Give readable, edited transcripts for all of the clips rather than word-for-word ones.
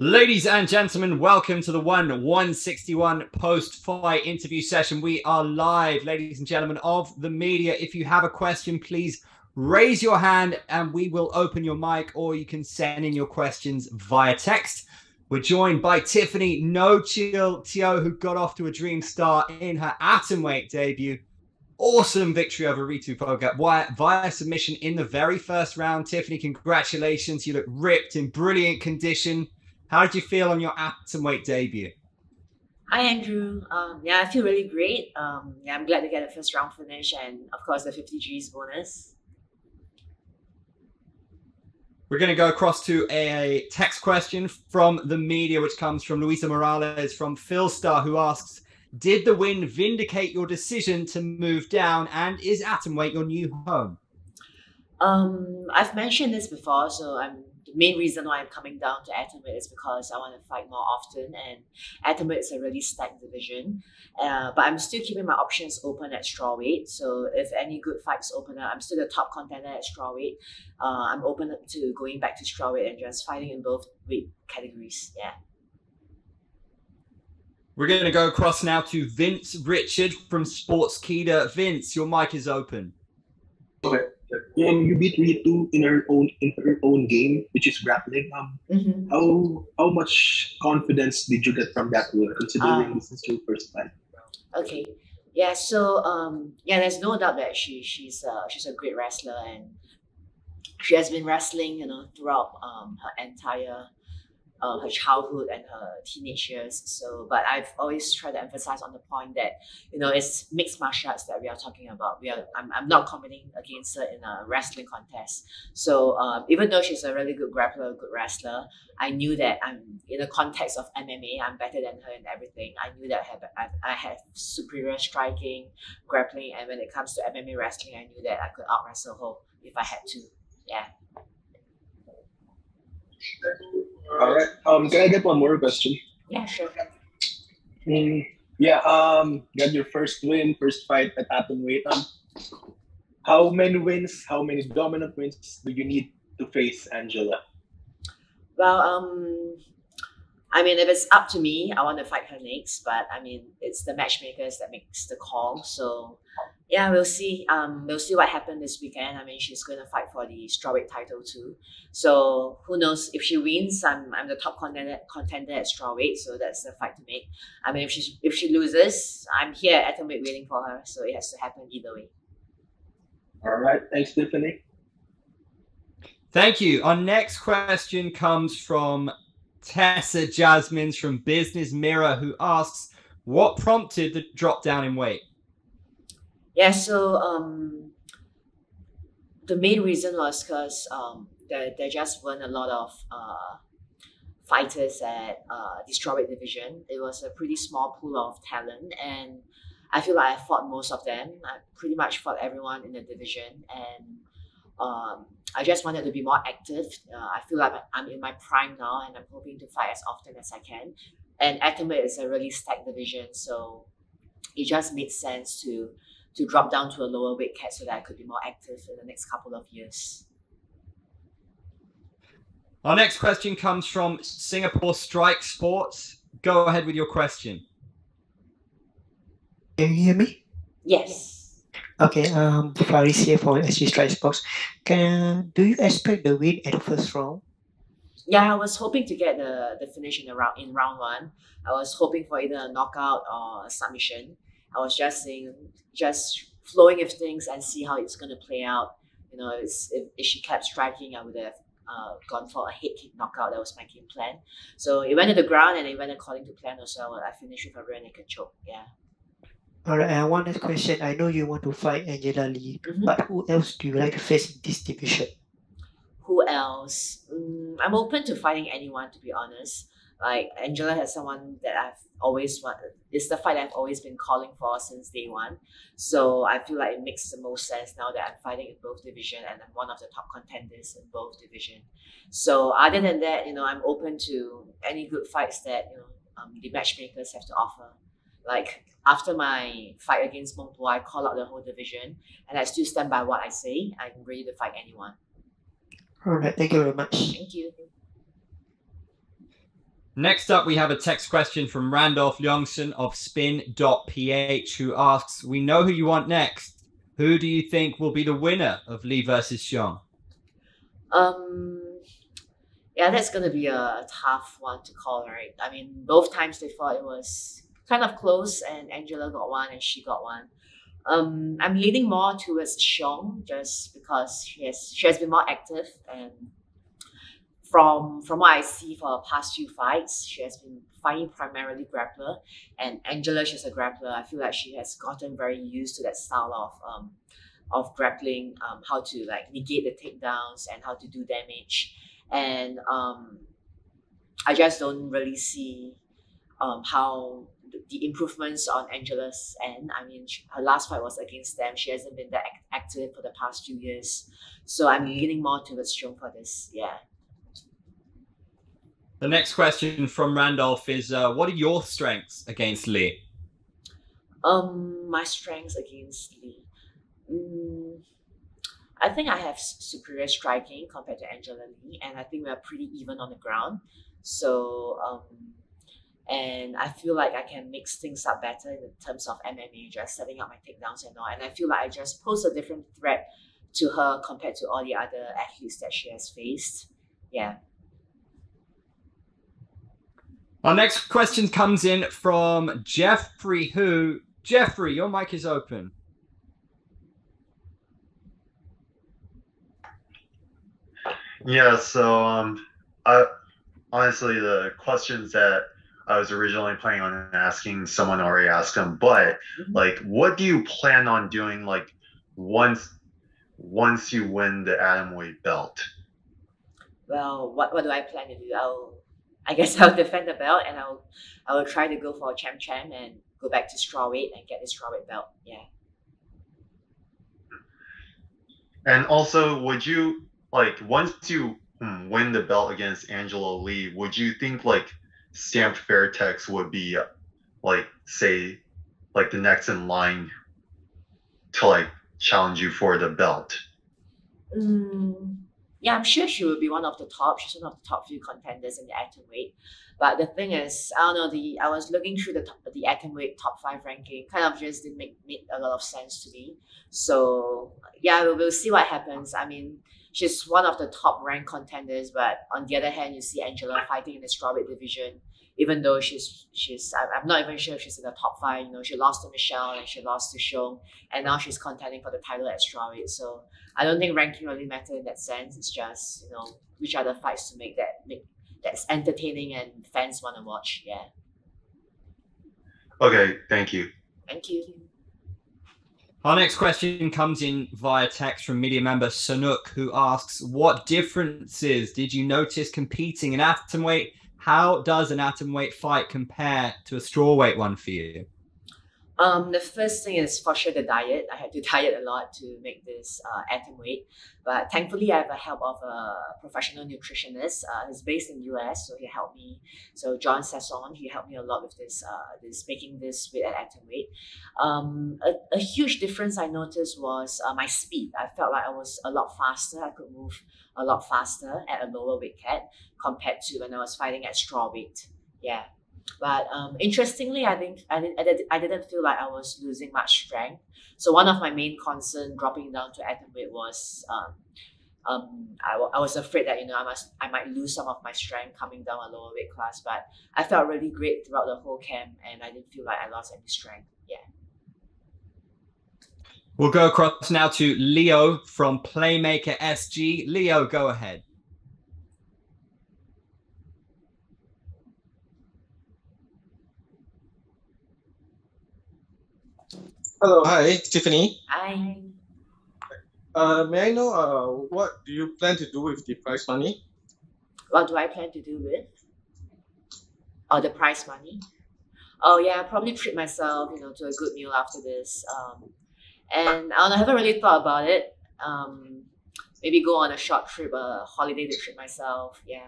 Ladies and gentlemen, welcome to the 161 post-fight interview session. We are live, ladies and gentlemen of the media. If you have a question, please raise your hand and we will open your mic, or you can send in your questions via text. We're joined by Tiffany No Chill Teo, who got off to a dream start in her atomweight debut. Awesome victory over Ritu Phogat via submission in the very first round. Tiffany, congratulations. You look ripped, in brilliant condition. How did you feel on your atomweight debut? Hi, Andrew. I feel really great. I'm glad to get a first round finish and, of course, the 50 Gs bonus. We're going to go across to a text question from the media, which comes from Luisa Morales from Philstar, who asks, did the win vindicate your decision to move down, and is atomweight your new home? I've mentioned this before, the main reason why I'm coming down to atomweight is because I want to fight more often, and atomweight is a really stacked division. But I'm still keeping my options open at strawweight. So if any good fights open up, I'm still the top contender at strawweight. I'm open to going back to strawweight and just fighting in both weight categories. Yeah. We're going to go across now to Vince Richard from Sportskeeda. Vince, your mic is open. Okay. You beat Ritu in her own game, which is grappling. How much confidence did you get from that win, considering this is your first fight? Okay. Yeah. There's no doubt that she's a great wrestler, and she has been wrestling, throughout her entire her childhood and her teenage years. But I've always tried to emphasize on the point that it's mixed martial arts that we are talking about. I'm not competing against her in a wrestling contest. So even though she's a really good grappler, good wrestler, I knew that I'm in the context of MMA. I'm better than her in everything. I knew that I have superior striking, grappling, and when it comes to MMA wrestling, I knew that I could out wrestle her if I had to. Yeah. All right. Can I get one more question? Yeah, sure. Got your first win, first fight at atomweight. How many wins, how many dominant wins do you need to face Angela? Well, if it's up to me, I want to fight her next. But it's the matchmakers that makes the call. So yeah, we'll see. We'll see what happens this weekend. She's going to fight for the strawweight title too. So who knows? If she wins, I'm the top contender at strawweight. So that's the fight to make. If she loses, I'm here at atomweight waiting for her. So it has to happen either way. All right. Thanks, Tiffany. Thank you. Our next question comes from Tessa Jasmines from Business Mirror, who asks, what prompted the drop down in weight? Yeah, the main reason was because there just weren't a lot of fighters at the strawweight division. It was a pretty small pool of talent, and I feel like I fought most of them. I pretty much fought everyone in the division, and I just wanted to be more active. I feel like I'm in my prime now, and I'm hoping to fight as often as I can. And atomweight is a really stacked division, so it just made sense to drop down to a lower weight cat so that I could be more active in the next couple of years. Our next question comes from Singapore Strike Sports. Go ahead with your question. Can you hear me? Yes. Okay, Faris here for SG Strike Sports. Do you expect the win at the first round? Yeah, I was hoping to get the finish in round one. I was hoping for either a knockout or a submission. I was just flowing with things and see how it's going to play out. If she kept striking, I would have gone for a head kick knockout. That was my game plan. So it went to the ground and it went according to plan also. I finished with a rear naked choke. Yeah. All right, one last question. I know you want to fight Angela Lee, but who else do you like to face in this division? Who else? I'm open to fighting anyone, to be honest. Like Angela has someone that I've always wanted. It's the fight I've always been calling for since day one. So I feel like it makes the most sense now that I'm fighting in both division and I'm one of the top contenders in both division. So other than that, I'm open to any good fights that the matchmakers have to offer. Like after my fight against Meng Po, I call out the whole division, and I still stand by what I say. I'm ready to fight anyone. All right, thank you very much. Thank you. Next up, we have a text question from Randolph Youngson of spin.ph, who asks, we know who you want next. Who do you think will be the winner of Lee versus Xiong? Yeah, that's going to be a tough one to call, right? I mean, both times they fought, it was kind of close, and Angela got one and she got one. I'm leaning more towards Xiong just because she has been more active, and from what I see for her past few fights, she has been fighting primarily grappler, and Angela, she's a grappler. I feel like she has gotten very used to that style of grappling, how to like negate the takedowns and how to do damage. And I just don't really see how the improvements on Angela's end. I mean, her last fight was against them. She hasn't been that active for the past few years. So I'm leaning more towards Xiong for this, yeah. The next question from Randolph is, what are your strengths against Lee? My strengths against Lee. I think I have superior striking compared to Angela Lee, and I think we're pretty even on the ground. So, and I feel like I can mix things up better in terms of MMA, just setting up my takedowns and all. And I feel like I just pose a different threat to her compared to all the other athletes that she has faced. Yeah. Our next question comes in from Jeffrey, Jeffrey, your mic is open. Yeah, so honestly, the questions that I was originally planning on asking, someone already asked them, but like, what do you plan on doing, like, once you win the atomweight belt? Well, what do I plan to do? I guess I'll defend the belt, and I will try to go for a champ and go back to strawweight and get the strawweight belt. Yeah. And also, would you, like, once you win the belt against Angela Lee, would you think like Stamped Fairtex would be like, say, like the next in line to like challenge you for the belt? Yeah, I'm sure she will be one of the top. She's one of the top few contenders in the atomweight. But the thing is, I don't know. I was looking through the atomweight top 5 ranking. Kind of just didn't make a lot of sense to me. So yeah, we'll see what happens. I mean, she's one of the top ranked contenders, but on the other hand, you see Angela fighting in the strawweight division. Even though I'm not even sure if she's in the top 5. You know, she lost to Michelle and she lost to Xiong, and now she's contending for the title at strawweight. So I don't think ranking really matters in that sense. It's just, you know, which are the fights to make that's entertaining and fans want to watch. Yeah. Okay, thank you. Thank you. Our next question comes in via text from media member Sanuk, who asks, what differences did you notice competing in atomweight? How does an atomweight fight compare to a strawweight one for you? The first thing is for sure the diet. I had to diet a lot to make this atomweight, but thankfully I have the help of a professional nutritionist. He's based in US, so he helped me. So John Sasson, he helped me a lot with this making this weight at atomweight. A huge difference I noticed was my speed. I felt like I was a lot faster. I could move a lot faster at a lower weight cut compared to when I was fighting at strawweight. Yeah. But interestingly, I didn't feel like I was losing much strength. So one of my main concerns dropping down to atomweight was I was afraid that, you know, I might lose some of my strength coming down a lower weight class. But I felt really great throughout the whole camp, and I didn't feel like I lost any strength. Yeah. We'll go across now to Leo from Playmaker SG. Leo, go ahead. Hello, hi, Tiffany. Hi. May I know what do you plan to do with the prize money? What do I plan to do with? Oh, the prize money? Oh yeah, I'll probably treat myself, you know, to a good meal after this. And I haven't really thought about it. Maybe go on a short trip, a holiday to treat myself. Yeah.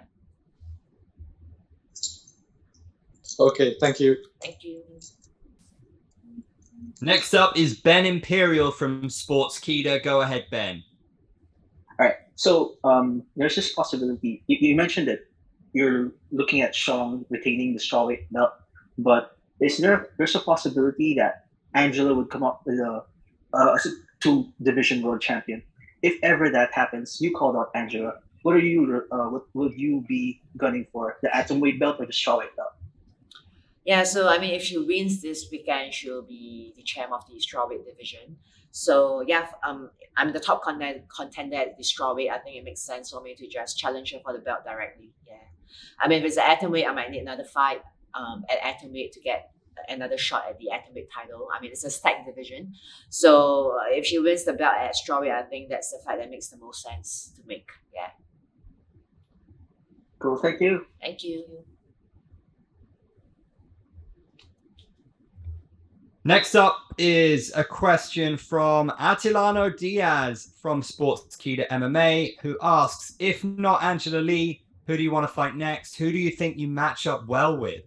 Okay, thank you. Thank you. Next up is Ben Imperial from Sportskeeda. Go ahead, Ben. All right. So there's this possibility. You mentioned that you're looking at Sean retaining the strawweight belt, but there's a possibility that Angela would come up with a two division world champion? If ever that happens, you called out Angela. What would you be gunning for? The atomweight belt or the strawweight belt? Yeah, so I mean, if she wins this weekend, she'll be the champ of the strawweight division. So yeah, I'm the top contender at the strawweight. I think it makes sense for me to just challenge her for the belt directly. Yeah, I mean, if it's an atomweight, I might need another fight at atomweight to get another shot at the atomweight title. I mean, it's a stacked division. So if she wins the belt at strawweight, I think that's the fight that makes the most sense to make. Yeah. Cool. Thank you. Thank you. Next up is a question from Atilano Diaz from Sportskeeda MMA, who asks, if not Angela Lee, who do you want to fight next? Who do you think you match up well with?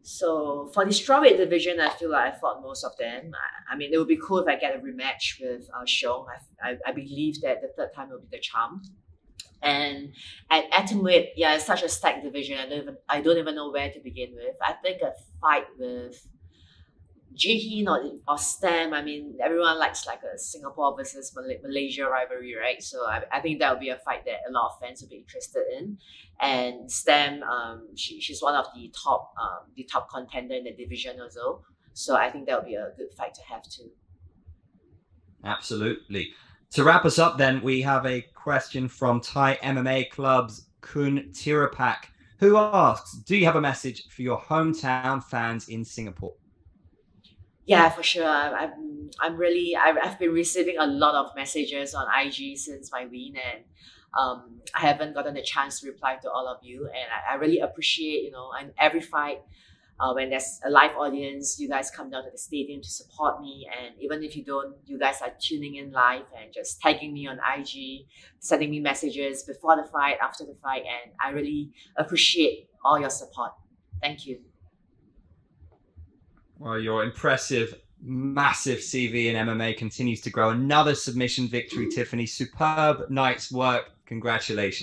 So for the strawweight division, I feel like I fought most of them. I mean, it would be cool if I get a rematch with Xiong. I believe that the third time will be the charm. And at atomweight, yeah, it's such a stacked division. I don't even know where to begin with. I think a fight with Jihin or Stam. I mean, everyone likes like a Singapore versus Malaysia rivalry, right? So I think that would be a fight that a lot of fans would be interested in. And Stam, she's one of the top contender in the division also. So I think that would be a good fight to have too. Absolutely. To wrap us up then, we have a question from Thai MMA Club's Kun Tirapak, who asks, do you have a message for your hometown fans in Singapore? Yeah, for sure. I've been receiving a lot of messages on IG since my win, and I haven't gotten a chance to reply to all of you. And I really appreciate, and every fight, when there's a live audience, you guys come down to the stadium to support me. And even if you don't, you guys are tuning in live and just tagging me on IG, sending me messages before the fight, after the fight. And I really appreciate all your support. Thank you. Well, your impressive, massive CV in MMA continues to grow. Another submission victory, Tiffany. Superb night's work. Congratulations.